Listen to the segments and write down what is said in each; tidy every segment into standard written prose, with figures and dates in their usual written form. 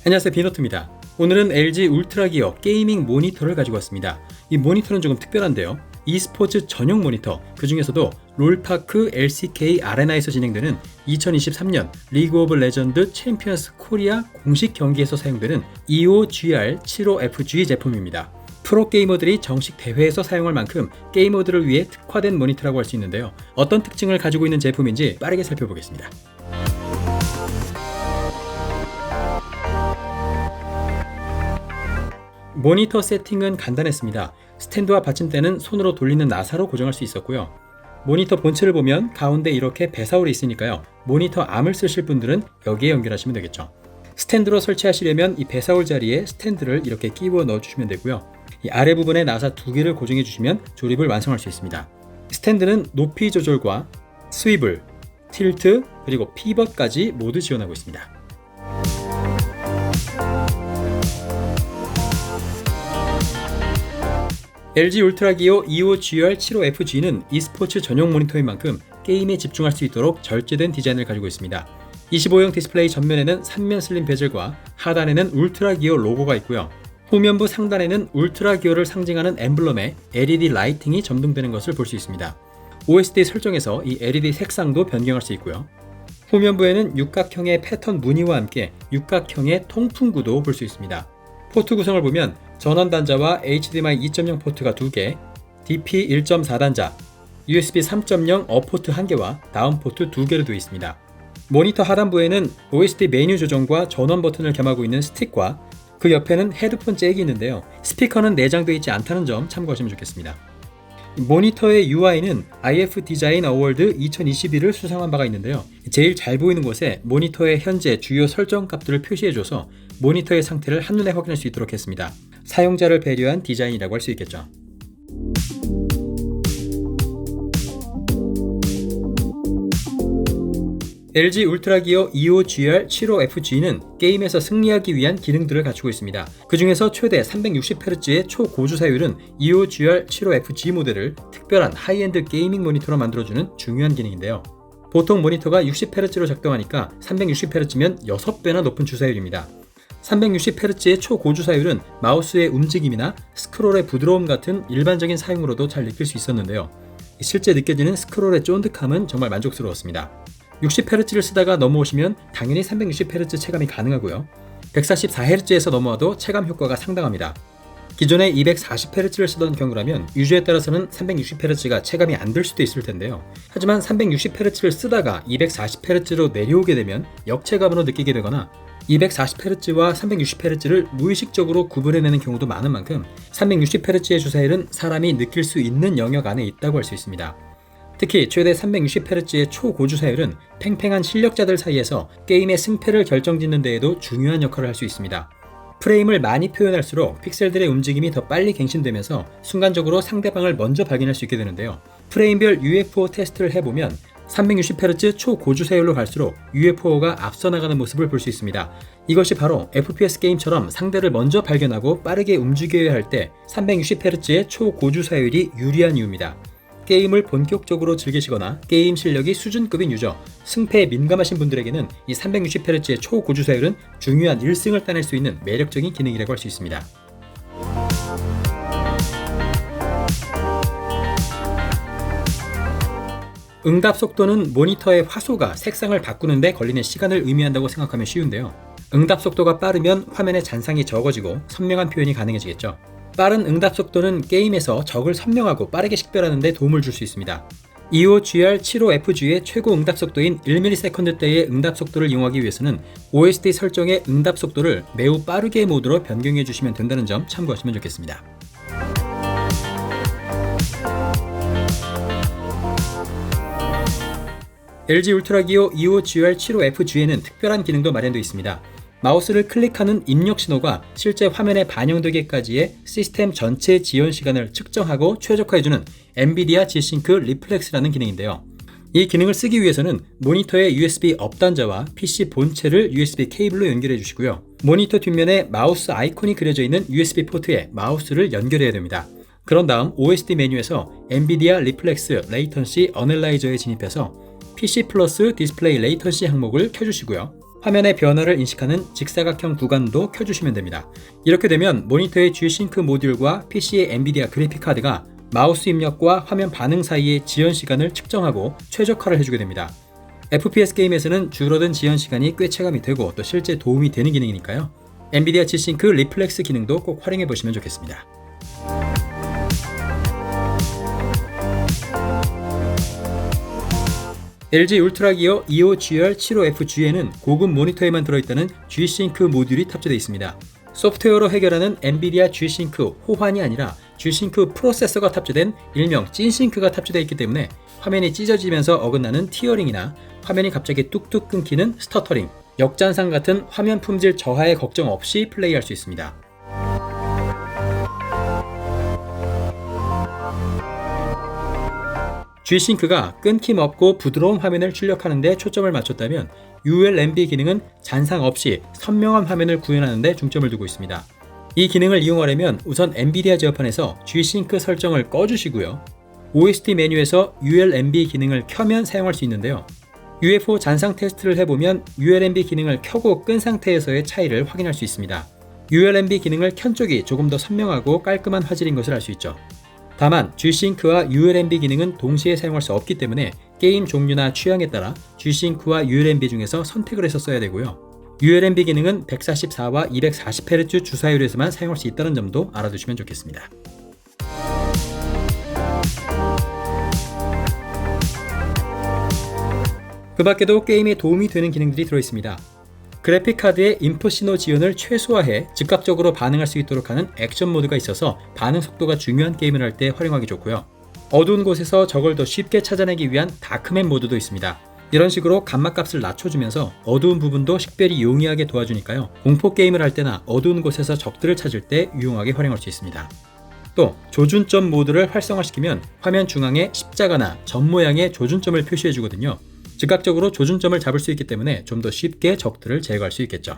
안녕하세요, 비노트입니다. 오늘은 LG 울트라 기어 게이밍 모니터를 가지고 왔습니다. 이 모니터는 조금 특별한데요. e스포츠 전용 모니터, 그 중에서도 롤파크 LCK 아레나에서 진행되는 2023년 리그 오브 레전드 챔피언스 코리아 공식 경기에서 사용되는 EOGR75FG 제품입니다. 프로게이머들이 정식 대회에서 사용할 만큼 게이머들을 위해 특화된 모니터라고 할 수 있는데요. 어떤 특징을 가지고 있는 제품인지 빠르게 살펴보겠습니다. 모니터 세팅은 간단했습니다. 스탠드와 받침대는 손으로 돌리는 나사로 고정할 수 있었고요. 모니터 본체를 보면 가운데 이렇게 배사울이 있으니까요. 모니터 암을 쓰실 분들은 여기에 연결하시면 되겠죠. 스탠드로 설치하시려면 이 배사울 자리에 스탠드를 이렇게 끼워 넣어주시면 되고요. 이 아래 부분에 나사 2개를 고정해 주시면 조립을 완성할 수 있습니다. 스탠드는 높이 조절과 스위블, 틸트, 그리고 피벗까지 모두 지원하고 있습니다. LG 울트라 기어 EOGR75FG는 e스포츠 전용 모니터인 만큼 게임에 집중할 수 있도록 절제된 디자인을 가지고 있습니다. 25형 디스플레이 전면에는 3면 슬림 베젤과 하단에는 울트라 기어 로고가 있고요. 후면부 상단에는 울트라 기어를 상징하는 엠블럼에 LED 라이팅이 점등되는 것을 볼 수 있습니다. OSD 설정에서 이 LED 색상도 변경할 수 있고요. 후면부에는 육각형의 패턴 무늬와 함께 육각형의 통풍구도 볼 수 있습니다. 포트 구성을 보면 전원 단자와 HDMI 2.0 포트가 2개, DP 1.4 단자, USB 3.0 업포트 1개와 다운 포트 2개로 되어 있습니다. 모니터 하단부에는 OSD 메뉴 조정과 전원 버튼을 겸하고 있는 스틱과 그 옆에는 헤드폰 잭이 있는데요. 스피커는 내장되어 있지 않다는 점 참고하시면 좋겠습니다. 모니터의 UI는 IF 디자인 어워드 2022를 수상한 바가 있는데요. 제일 잘 보이는 곳에 모니터의 현재 주요 설정 값들을 표시해줘서 모니터의 상태를 한눈에 확인할 수 있도록 했습니다. 사용자를 배려한 디자인이라고 할 수 있겠죠. LG 울트라 기어 EOGR75FG는 게임에서 승리하기 위한 기능들을 갖추고 있습니다. 그 중에서 최대 360Hz의 초고주 사율은 EOGR75FG 모델을 특별한 하이엔드 게이밍 모니터로 만들어주는 중요한 기능인데요. 보통 모니터가 60Hz로 작동하니까 360Hz면 6배나 높은 주사율입니다. 360Hz의 초고주 사율은 마우스의 움직임이나 스크롤의 부드러움 같은 일반적인 사용으로도 잘 느낄 수 있었는데요. 실제 느껴지는 스크롤의 쫀득함은 정말 만족스러웠습니다. 60Hz를 쓰다가 넘어오시면 당연히 360Hz 체감이 가능하고요. 144Hz에서 넘어와도 체감 효과가 상당합니다. 기존에 240Hz를 쓰던 경우라면 유저에 따라서는 360Hz가 체감이 안 될 수도 있을 텐데요. 하지만 360Hz를 쓰다가 240Hz로 내려오게 되면 역체감으로 느끼게 되거나 240Hz와 360Hz를 무의식적으로 구분해내는 경우도 많은 만큼 360Hz의 주사율은 사람이 느낄 수 있는 영역 안에 있다고 할 수 있습니다. 특히 최대 360Hz의 초고주 사율은 팽팽한 실력자들 사이에서 게임의 승패를 결정짓는 데에도 중요한 역할을 할 수 있습니다. 프레임을 많이 표현할수록 픽셀들의 움직임이 더 빨리 갱신되면서 순간적으로 상대방을 먼저 발견할 수 있게 되는데요. 프레임별 UFO 테스트를 해보면 360Hz 초고주 사율로 갈수록 UFO가 앞서 나가는 모습을 볼 수 있습니다. 이것이 바로 FPS 게임처럼 상대를 먼저 발견하고 빠르게 움직여야 할 때 360Hz의 초고주 사율이 유리한 이유입니다. 게임을 본격적으로 즐기시거나 게임 실력이 수준급인 유저, 승패에 민감하신 분들에게는 이 360Hz의 초고주 사율은 중요한 1승을 따낼 수 있는 매력적인 기능이라고 할 수 있습니다. 응답 속도는 모니터의 화소가 색상을 바꾸는 데 걸리는 시간을 의미한다고 생각하면 쉬운데요. 응답 속도가 빠르면 화면의 잔상이 적어지고 선명한 표현이 가능해지겠죠. 빠른 응답 속도는 게임에서 적을 선명하고 빠르게 식별하는 데 도움을 줄 수 있습니다. EOGR75FG의 최고 응답 속도인 1ms대의 응답 속도를 이용하기 위해서는 OSD 설정의 응답 속도를 매우 빠르게 모드로 변경해 주시면 된다는 점 참고하시면 좋겠습니다. LG 울트라 기어 EOGR75FG에는 특별한 기능도 마련되어 있습니다. 마우스를 클릭하는 입력 신호가 실제 화면에 반영되기까지의 시스템 전체 지연 시간을 측정하고 최적화해주는 엔비디아 G-Sync 리플렉스라는 기능인데요. 이 기능을 쓰기 위해서는 모니터의 USB 업 단자와 PC 본체를 USB 케이블로 연결해 주시고요. 모니터 뒷면에 마우스 아이콘이 그려져 있는 USB 포트에 마우스를 연결해야 됩니다. 그런 다음 OSD 메뉴에서 엔비디아 리플렉스 레이턴시 어널라이저에 진입해서 PC 플러스 디스플레이 레이턴시 항목을 켜주시고요. 화면의 변화를 인식하는 직사각형 구간도 켜주시면 됩니다. 이렇게 되면 모니터의 G-Sync 모듈과 PC의 엔비디아 그래픽카드가 마우스 입력과 화면 반응 사이의 지연 시간을 측정하고 최적화를 해주게 됩니다. FPS 게임에서는 줄어든 지연 시간이 꽤 체감이 되고 또 실제 도움이 되는 기능이니까요. 엔비디아 G-Sync 리플렉스 기능도 꼭 활용해 보시면 좋겠습니다. LG 울트라 기어 EOGR75FG에는 고급 모니터에만 들어있다는 G-Sync 모듈이 탑재되어 있습니다. 소프트웨어로 해결하는 엔비디아 G-Sync 호환이 아니라 G-Sync 프로세서가 탑재된 일명 찐싱크가 탑재되어 있기 때문에 화면이 찢어지면서 어긋나는 티어링이나 화면이 갑자기 뚝뚝 끊기는 스터터링, 역잔상 같은 화면 품질 저하의 걱정 없이 플레이할 수 있습니다. G-Sync가 끊김없고 부드러운 화면을 출력하는 데 초점을 맞췄다면 ULMB 기능은 잔상 없이 선명한 화면을 구현하는 데 중점을 두고 있습니다. 이 기능을 이용하려면 우선 엔비디아 제어판에서 G-Sync 설정을 꺼주시고요. OST 메뉴에서 ULMB 기능을 켜면 사용할 수 있는데요. UFO 잔상 테스트를 해보면 ULMB 기능을 켜고 끈 상태에서의 차이를 확인할 수 있습니다. ULMB 기능을 켠 쪽이 조금 더 선명하고 깔끔한 화질인 것을 알 수 있죠. 다만 G-Sync와 ULMB 기능은 동시에 사용할 수 없기 때문에 게임 종류나 취향에 따라 G-Sync와 ULMB 중에서 선택을 해서 써야 되고요. ULMB 기능은 144와 240Hz 주사율에서만 사용할 수 있다는 점도 알아두시면 좋겠습니다. 그 밖에도 게임에 도움이 되는 기능들이 들어있습니다. 그래픽카드의 인풋 신호 지연을 최소화해 즉각적으로 반응할 수 있도록 하는 액션 모드가 있어서 반응 속도가 중요한 게임을 할 때 활용하기 좋고요. 어두운 곳에서 적을 더 쉽게 찾아내기 위한 다크맨 모드도 있습니다. 이런 식으로 감마값을 낮춰주면서 어두운 부분도 식별이 용이하게 도와주니까요. 공포 게임을 할 때나 어두운 곳에서 적들을 찾을 때 유용하게 활용할 수 있습니다. 또 조준점 모드를 활성화시키면 화면 중앙에 십자가나 점 모양의 조준점을 표시해주거든요. 즉각적으로 조준점을 잡을 수 있기 때문에 좀 더 쉽게 적들을 제거할 수 있겠죠.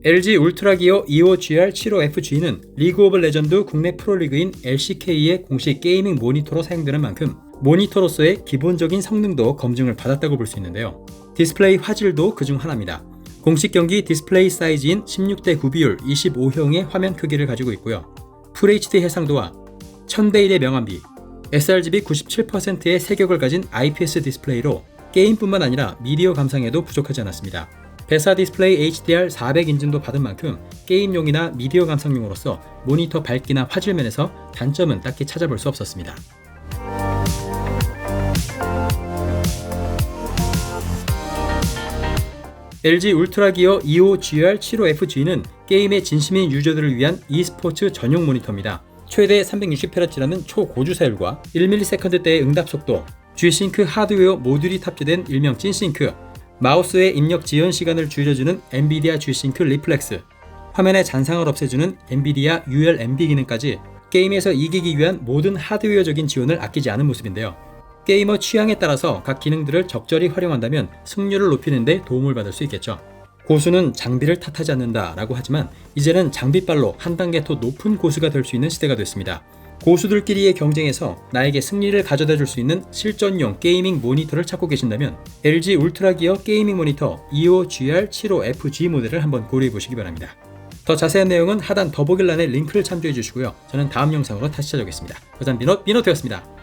LG 울트라 기어 EOGR75FG는 리그 오브 레전드 국내 프로리그인 LCK의 공식 게이밍 모니터로 사용되는 만큼 모니터로서의 기본적인 성능도 검증을 받았다고 볼 수 있는데요. 디스플레이 화질도 그중 하나입니다. 공식 경기 디스플레이 사이즈인 16:9 비율 25형의 화면 크기를 가지고 있고요. FHD 해상도와 1000대1의 명암비, sRGB 97%의 색역을 가진 IPS 디스플레이로 게임뿐만 아니라 미디어 감상에도 부족하지 않았습니다. 배사 디스플레이 HDR 400 인증도 받은 만큼 게임용이나 미디어 감상용으로서 모니터 밝기나 화질 면에서 단점은 딱히 찾아볼 수 없었습니다. LG 울트라 기어 EOGR75FG는 게임의 진심인 유저들을 위한 e스포츠 전용 모니터입니다. 최대 360Hz라는 초고주사율과 1ms대의 응답 속도, G-Sync 하드웨어 모듈이 탑재된 일명 찐싱크, 마우스의 입력 지연 시간을 줄여주는 엔비디아 G-Sync 리플렉스, 화면의 잔상을 없애주는 엔비디아 ULMB 기능까지 게임에서 이기기 위한 모든 하드웨어적인 지원을 아끼지 않은 모습인데요. 게이머 취향에 따라서 각 기능들을 적절히 활용한다면 승률을 높이는 데 도움을 받을 수 있겠죠. 고수는 장비를 탓하지 않는다 라고 하지만 이제는 장비빨로 한 단계 더 높은 고수가 될 수 있는 시대가 됐습니다. 고수들끼리의 경쟁에서 나에게 승리를 가져다 줄 수 있는 실전용 게이밍 모니터를 찾고 계신다면 LG 울트라 기어 게이밍 모니터 EOGR75FG 모델을 한번 고려해 보시기 바랍니다. 더 자세한 내용은 하단 더보기란의 링크를 참조해 주시고요. 저는 다음 영상으로 다시 찾아오겠습니다. 고산 민호트였습니다.